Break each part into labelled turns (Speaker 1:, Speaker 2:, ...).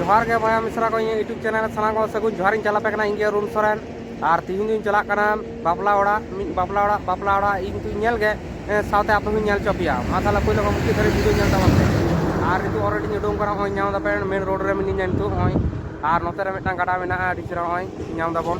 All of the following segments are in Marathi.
Speaker 1: जोहार के बया मिश्रा को यूट्यूब चैनल साना को सगुन जोहार चला पे कना इंगे रूम सोरेन और तीन दिन चला कना बापला ओड़ा इन तु नेल गे साथे आप हूं नेल चपिया मा ताला कोई लोग मुक्ति धरे वीडियो नेल तमाते और नितु ऑलरेडी उडुम करा होय नाम दा पे मेन रोड रे मिनी नितु होय और नोते रे मिटन गाडा मेना आडी चरा होय नाम दा बोन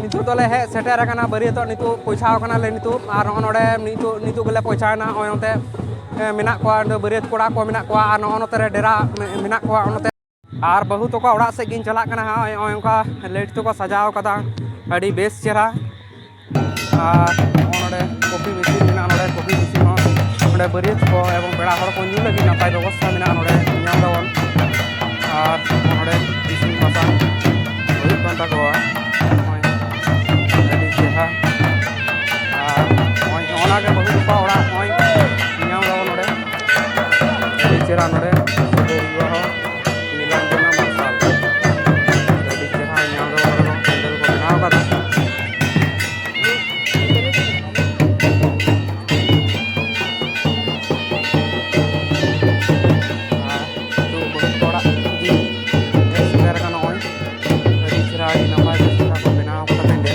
Speaker 1: नितु दोले हे सेटेर कना बरियतो नितु पैसाव कना ले नितु और नोडे नितु गले पैसाना ओनते मेना कोआ बरियत कोड़ा को मेना कोआ और नोते रे डेरा मेना कोआ ओनते और बहु तो को ओड़ा से गिन चला कना ओनका लेट तो को सजाव कदा अड़ी बेस चेहरा और नोडे कॉफी मशीन मेना नोडे कॉफी मशीन हो नोडे बरियत को एवं बेड़ा हर को न्यू लगी नपाय व्यवस्था मेना नोडे नाम दावन और नोडे इसिन पासा बहुत कंटा को के बहुत का ओड़ा होय नाम दाव नोडे अडी चेरा नोडे देरियो हो नीलांजना मसाल अडी चेरा नाम दाव नोडे कैंडल को बनाव कदा तो बहुत ओड़ा दी सेर का नोय अडी चेरा अडी नपाय व्यवस्था को बनाव कदा पेंडे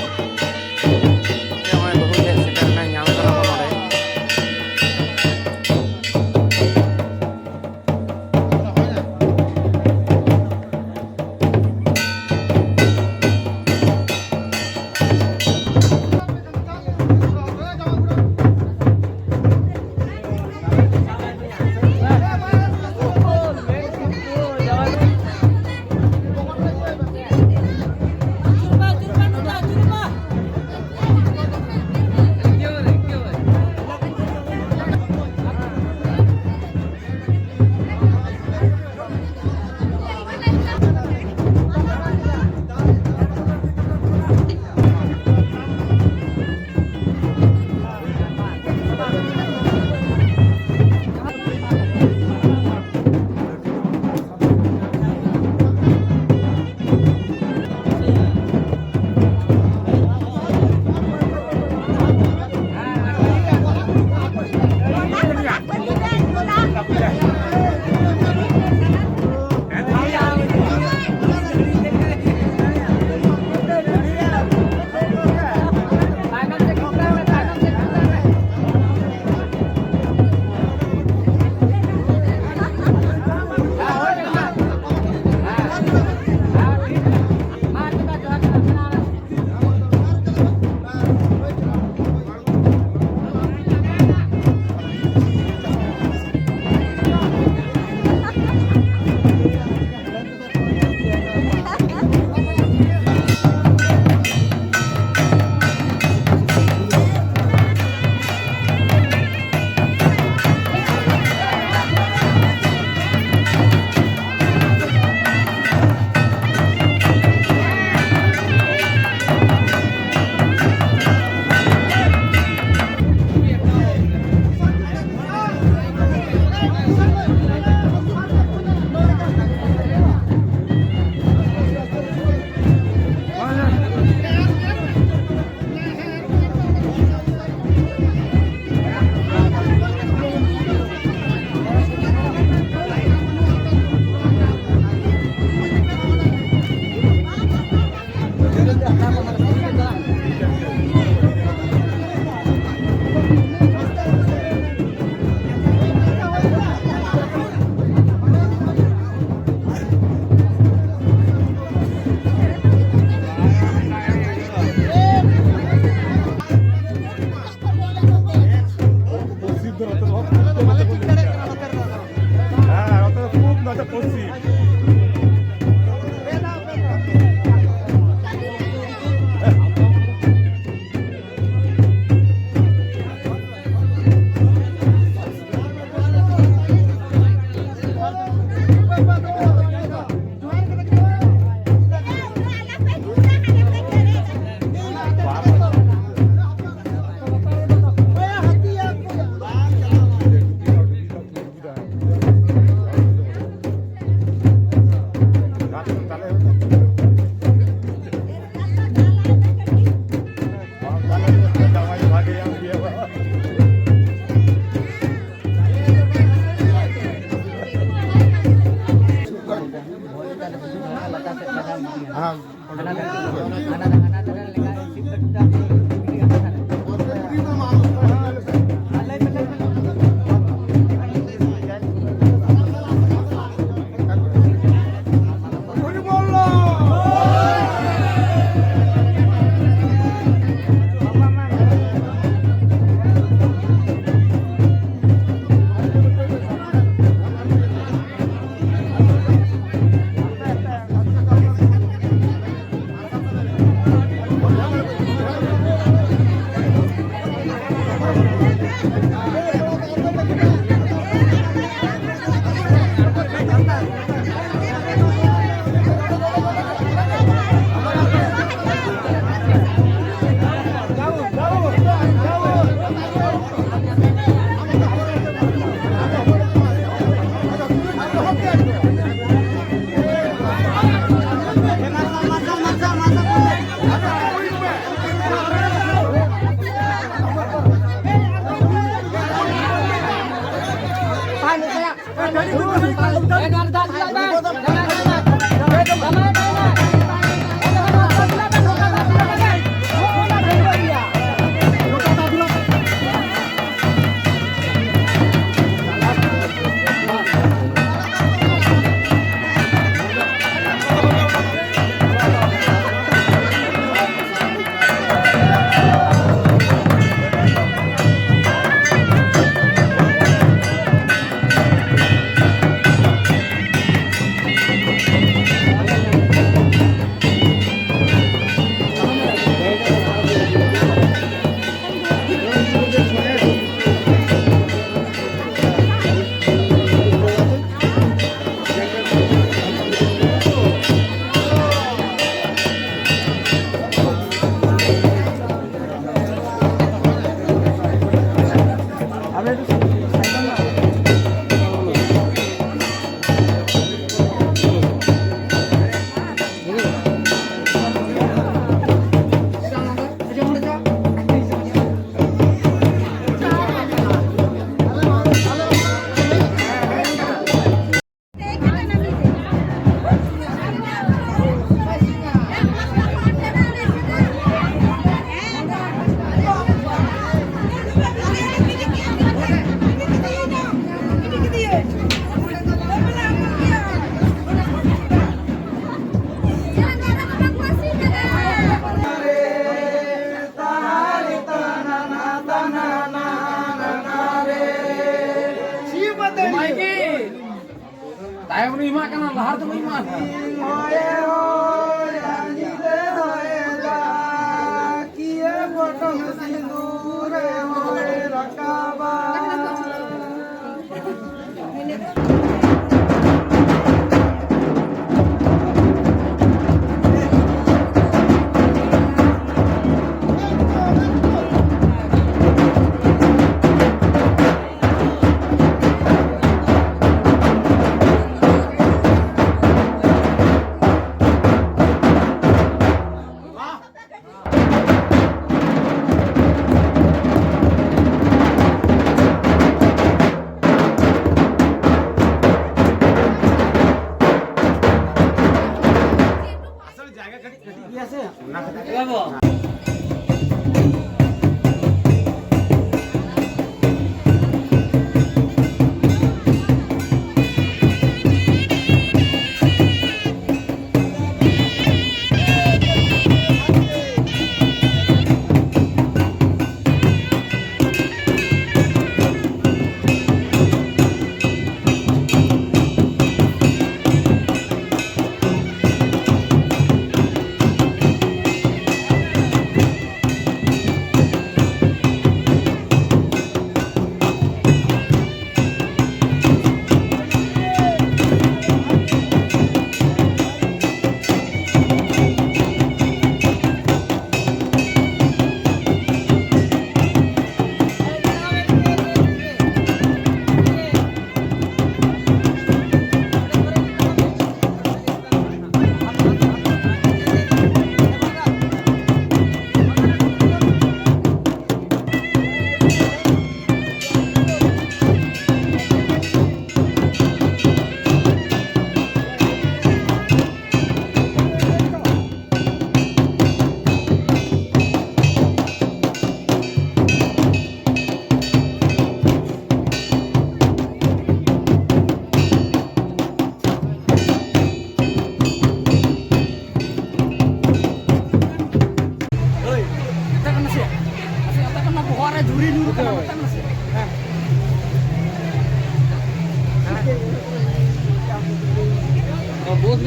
Speaker 1: बोल